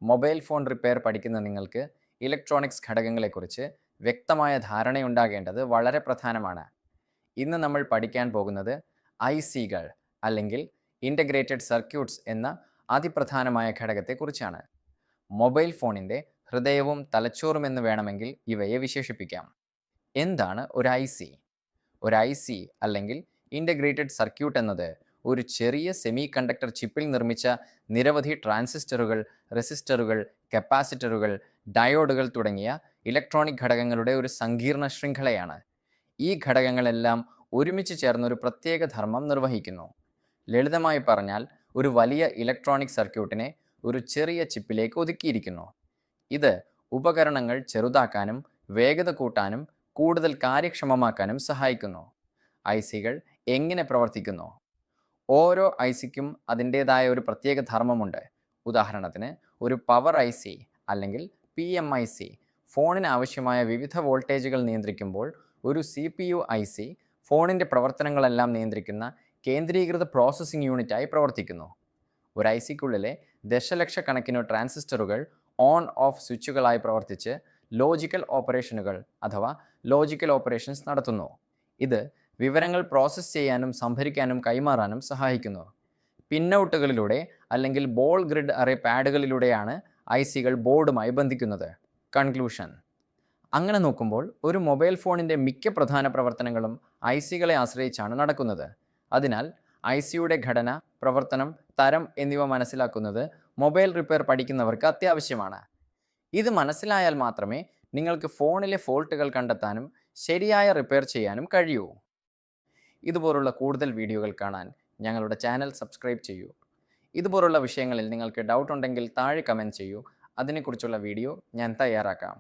Mobile phone repair പഠിക്കുന്ന നിങ്ങൾക്ക് electronics ഘടകങ്ങളെക്കുറിച്ച് വ്യക്തമായ ധാരണയുണ്ടാകേണ്ടത് വളരെ പ്രധാനമാണ്. ഇന്ന് നമ്മൾ പഠിക്കാൻ പോകുന്നത് ഐസികൾ അല്ലെങ്കിൽ ഇൻ്റഗ്രേറ്റഡ് സർക്യൂട്ട്സ് എന്ന അതിപ്രധാനമായ ഘടകത്തെക്കുറിച്ചാണ്. മൊബൈൽ ഫോണിൻ്റെ ഹൃദയവും തലച്ചോറുമെന്ന് വേണമെങ്കിൽ ഇവയെ വിശേഷിപ്പിക്കാം. എന്താണ് ഒരു ഐസി? ഒരു ഐസി അല്ലെങ്കിൽ ഇൻ്റഗ്രേറ്റഡ് സർക്യൂട്ട് എന്നത് ഒരു ചെറിയ സെമി കണ്ടക്ടർ ചിപ്പിൽ നിർമ്മിച്ച നിരവധി ട്രാൻസിസ്റ്ററുകൾ, റെസിസ്റ്ററുകൾ, കപ്പാസിറ്ററുകൾ, ഡയോഡുകൾ തുടങ്ങിയ ഇലക്ട്രോണിക് ഘടകങ്ങളുടെ ഒരു സങ്കീർണ ശൃംഖലയാണ്. ഈ ഘടകങ്ങളെല്ലാം ഒരുമിച്ച് ചേർന്ന് ഒരു പ്രത്യേക ധർമ്മം നിർവഹിക്കുന്നു. ലളിതമായി പറഞ്ഞാൽ ഒരു വലിയ ഇലക്ട്രോണിക് സർക്യൂട്ടിനെ ഒരു ചെറിയ ചിപ്പിലേക്ക് ഒതുക്കിയിരിക്കുന്നു. ഇത് ഉപകരണങ്ങൾ ചെറുതാക്കാനും വേഗത കൂട്ടാനും കൂടുതൽ കാര്യക്ഷമമാക്കാനും സഹായിക്കുന്നു. ഐസികൾ എങ്ങനെ പ്രവർത്തിക്കുന്നു? ഓരോ ഐസിക്കും അതിൻ്റേതായ ഒരു പ്രത്യേക ധർമ്മമുണ്ട്. ഉദാഹരണത്തിന് ഒരു പവർ ഐസി അല്ലെങ്കിൽ PMIC ഫോണിന് ആവശ്യമായ വിവിധ വോൾട്ടേജുകൾ നിയന്ത്രിക്കുമ്പോൾ, ഒരു CPU ഐസി ഫോണിൻ്റെ പ്രവർത്തനങ്ങളെല്ലാം നിയന്ത്രിക്കുന്ന കേന്ദ്രീകൃത പ്രോസസ്സിംഗ് യൂണിറ്റായി പ്രവർത്തിക്കുന്നു. ഒരു ഐസിക്കുള്ളിലെ ദശലക്ഷക്കണക്കിന് ട്രാൻസിസ്റ്ററുകൾ ഓൺ ഓഫ് സ്വിച്ചുകളായി പ്രവർത്തിച്ച് ലോജിക്കൽ ഓപ്പറേഷൻസ് നടത്തുന്നു. ഇത് വിവരങ്ങൾ പ്രോസസ്സ് ചെയ്യാനും സംഭരിക്കാനും കൈമാറാനും സഹായിക്കുന്നു. പിന്നൗട്ടുകളിലൂടെ അല്ലെങ്കിൽ ബോൾ ഗ്രിഡ് അറേ പാഡുകളിലൂടെയാണ് ഐസികൾ ബോർഡുമായി ബന്ധിക്കുന്നത്. കൺക്ലൂഷൻ: അങ്ങനെ നോക്കുമ്പോൾ ഒരു മൊബൈൽ ഫോണിൻ്റെ മിക്ക പ്രധാന പ്രവർത്തനങ്ങളും ഐസികളെ ആശ്രയിച്ചാണ് നടക്കുന്നത്. അതിനാൽ ഐസിയുടെ ഘടന, പ്രവർത്തനം, തരം എന്നിവ മനസ്സിലാക്കുന്നത് മൊബൈൽ റിപ്പയർ പഠിക്കുന്നവർക്ക് അത്യാവശ്യമാണ്. ഇത് മനസ്സിലായാൽ മാത്രമേ നിങ്ങൾക്ക് ഫോണിലെ ഫോൾട്ടുകൾ കണ്ടെത്താനും ശരിയായ റിപ്പയർ ചെയ്യാനും കഴിയൂ. ഇതുപോലുള്ള കൂടുതൽ വീഡിയോകൾ കാണാൻ ഞങ്ങളുടെ ചാനൽ സബ്സ്ക്രൈബ് ചെയ്യൂ. ഇതുപോലുള്ള വിഷയങ്ങളിൽ നിങ്ങൾക്ക് ഡൗട്ട് ഉണ്ടെങ്കിൽ താഴെ കമൻറ്റ് ചെയ്യൂ. അതിനെക്കുറിച്ചുള്ള വീഡിയോ ഞാൻ തയ്യാറാക്കാം.